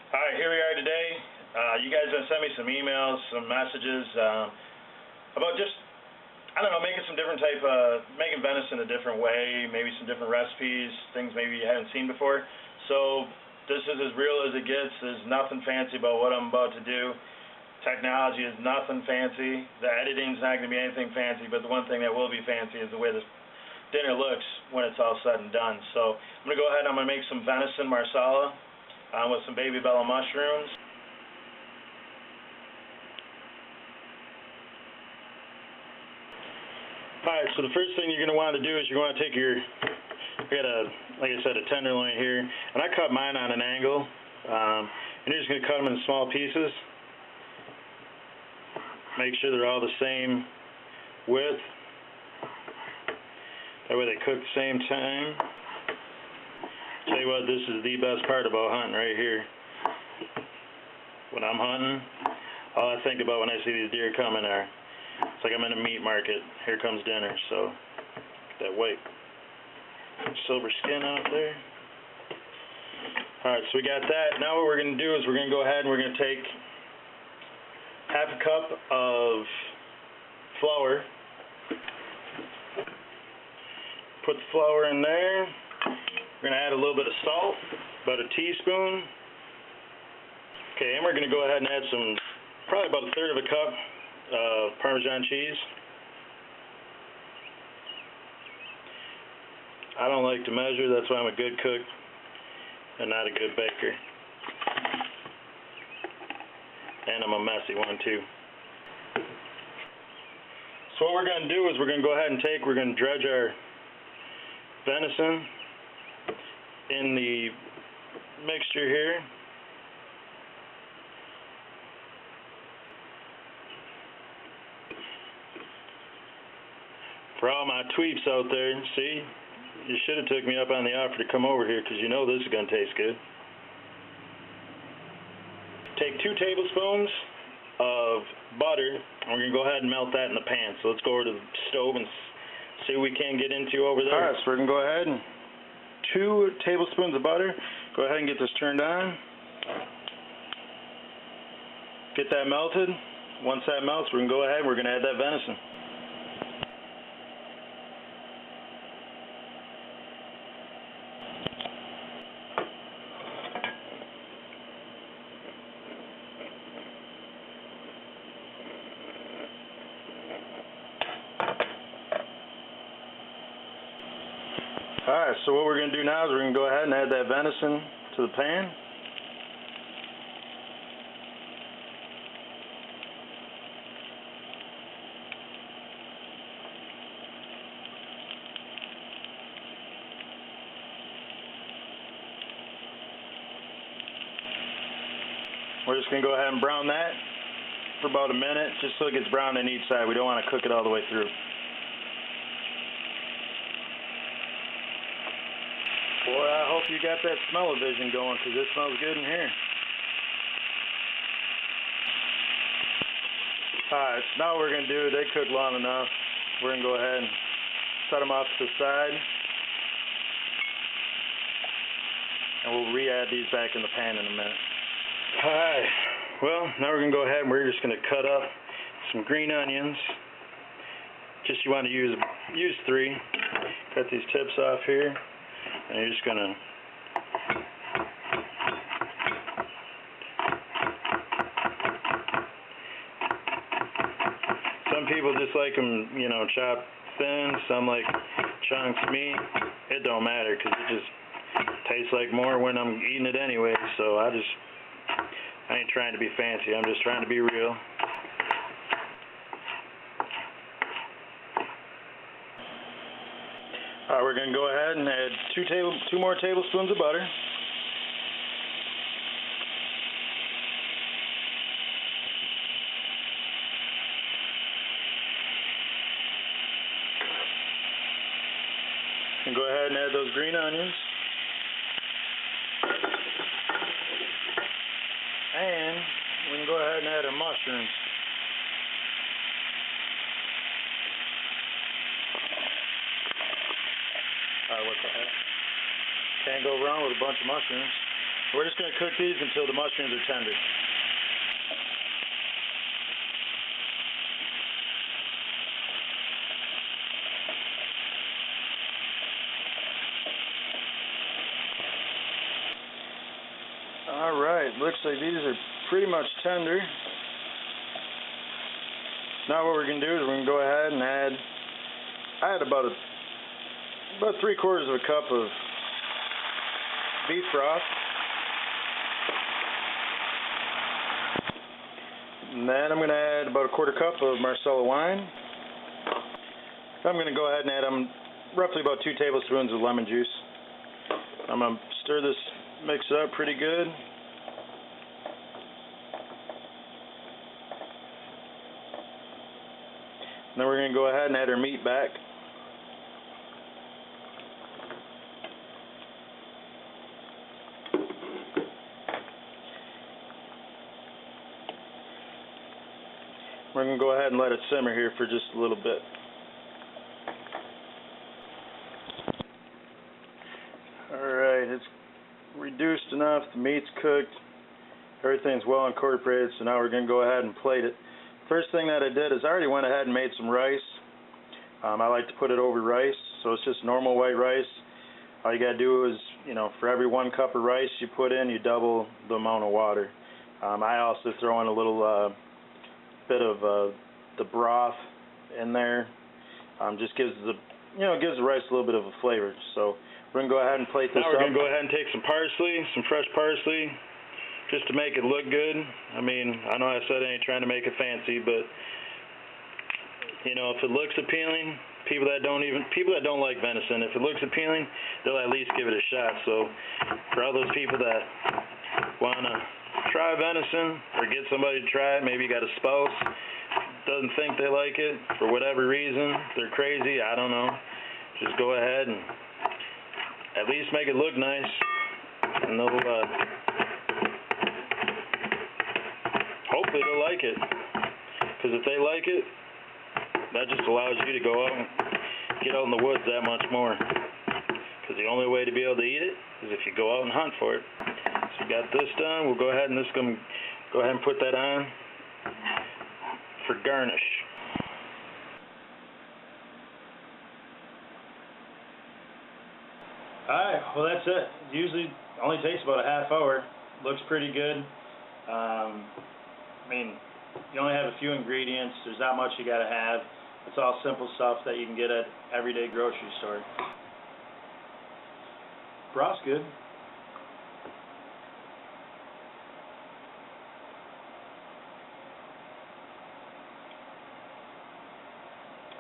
Hi, here we are today. You guys have sent me some emails, some messages about just, I don't know, making some different making venison a different way, maybe some different recipes, things maybe you haven't seen before. So this is as real as it gets. There's nothing fancy about what I'm about to do. Technology is nothing fancy. The editing's not going to be anything fancy, but the one thing that will be fancy is the way this dinner looks when it's all said and done. So I'm going to go ahead and I'm going to make some venison marsala with some baby bella mushrooms. Alright, so the first thing you're going to want to do is you're going to take I got like I said, a tenderloin here, and I cut mine on an angle, and you're just going to cut them in small pieces. Make sure they're all the same width, that way they cook the same time. Tell you what, this is the best part about hunting right here. When I'm hunting, all I think about when I see these deer coming it's like I'm in a meat market. Here comes dinner. So that white silver skin out there. Alright, so we got that. Now what we're going to do is we're going to go ahead and we're going to take half a cup of flour. Put the flour in there. We're going to add a little bit of salt, about a teaspoon. Okay, and we're going to go ahead and add probably about a third of a cup of Parmesan cheese. I don't like to measure, that's why I'm a good cook and not a good baker. And I'm a messy one too. So what we're going to do is we're going to go ahead and we're going to dredge our venison in the mixture here. For all my tweeps out there, see, you should have took me up on the offer to come over here because you know this is going to taste good. Take 2 tablespoons of butter, and we're going to go ahead and melt that in the pan. So let's go over to the stove and see what we can get into over there. Alright, so we're going to go ahead and 2 tablespoons of butter. Go ahead and get this turned on. Get that melted. Once that melts, we're going to go ahead and we're going to add that venison. Alright, so what we're going to do now is we're going to go ahead and add that venison to the pan. We're just going to go ahead and brown that for about a minute, just so it gets brown on each side. We don't want to cook it all the way through. Boy, I hope you got that smell-o-vision going, because it smells good in here. Alright, so now what we're going to do, they cook long enough. We're going to go ahead and set them off to the side. And we'll re-add these back in the pan in a minute. Alright, well, now we're going to go ahead and we're just going to cut up some green onions. Just you want to use 3. Cut these tips off here. And you're just going to some people just like them, chopped thin. Some like chunks meat. It don't matter because it just tastes like more when I'm eating it anyway. So I ain't trying to be fancy. I'm just trying to be real. Alright, we're going to go ahead and add 2 more tablespoons of butter. And go ahead and add those green onions. And we can go ahead and add our mushrooms. What the heck? Can't go wrong with a bunch of mushrooms. We're just going to cook these until the mushrooms are tender. Alright, looks like these are pretty much tender. Now what we're going to do is we're going to go ahead and I had about 3/4 of a cup of beef broth. And then I'm going to add about 1/4 cup of Marsala wine. I'm going to go ahead and add roughly about 2 tablespoons of lemon juice. I'm going to stir this, mix it up pretty good. And then we're going to go ahead and add our meat back. We're going to go ahead and let it simmer here for just a little bit. Alright, it's reduced enough, the meat's cooked, everything's well incorporated, so now we're going to go ahead and plate it. First thing that I did is I already went ahead and made some rice. I like to put it over rice, so it's just normal white rice. All you got to do is, for every 1 cup of rice you put in, you double the amount of water. I also throw in a little bit of the broth in there. Just gives the gives the rice a little bit of a flavor. So we're gonna go ahead and plate this up. Now we're gonna go ahead and take some parsley, some fresh parsley, just to make it look good. I mean, I know I said I ain't trying to make it fancy, but if it looks appealing, people that don't like venison, if it looks appealing, they'll at least give it a shot. So for all those people that wanna try venison or get somebody to try it, maybe you got a spouse doesn't think they like it for whatever reason, they're crazy, I don't know, just go ahead and at least make it look nice, and they'll hopefully they'll like it, because if they like it, that just allows you to go out and get out in the woods that much more, because the only way to be able to eat it is if you go out and hunt for it. So we got this done. We'll go ahead and go ahead and put that on for garnish. Alright, well that's it. Usually only takes about a half hour. Looks pretty good. I mean, you only have a few ingredients. There's not much you gotta have. It's all simple stuff that you can get at everyday grocery store. Broth's good.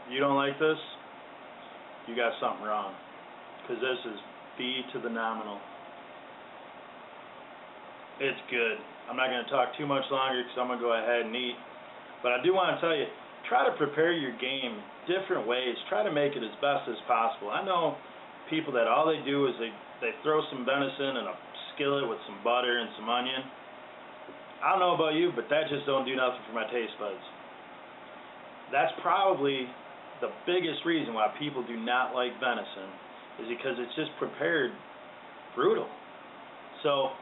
You don't like this, you got something wrong, because this is B to the nominal. It's good. I'm not going to talk too much longer because I'm going to go ahead and eat, but I do want to tell you, try to prepare your game different ways. Try to make it as best as possible. I know people that all they do is they throw some venison in a skillet with some butter and some onion. I don't know about you, but that just don't do nothing for my taste buds. That's probably the biggest reason why people do not like venison, is because it's just prepared brutal. So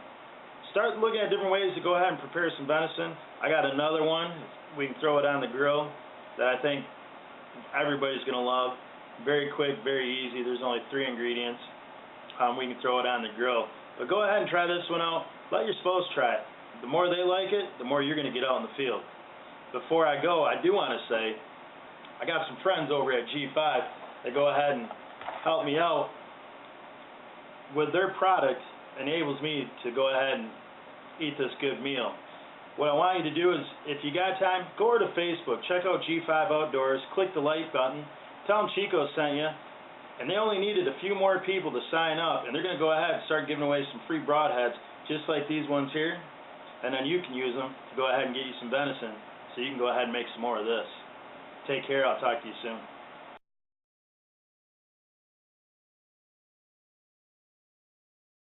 start looking at different ways to go ahead and prepare some venison. I got another one. We can throw it on the grill that I think everybody's going to love. Very quick, very easy. There's only 3 ingredients. We can throw it on the grill. But go ahead and try this one out. Let your spouse try it. The more they like it, the more you're going to get out in the field. Before I go, I do want to say, I got some friends over at G5 that go ahead and help me out with their product. Enables me to go ahead and eat this good meal. What I want you to do is, if you got time, go over to Facebook, check out G5 Outdoors, click the like button, tell them Chico sent you, and they only needed a few more people to sign up, and they're going to go ahead and start giving away some free broadheads, just like these ones here, and then you can use them to go ahead and get you some venison, so you can go ahead and make some more of this. Take care, I'll talk to you soon.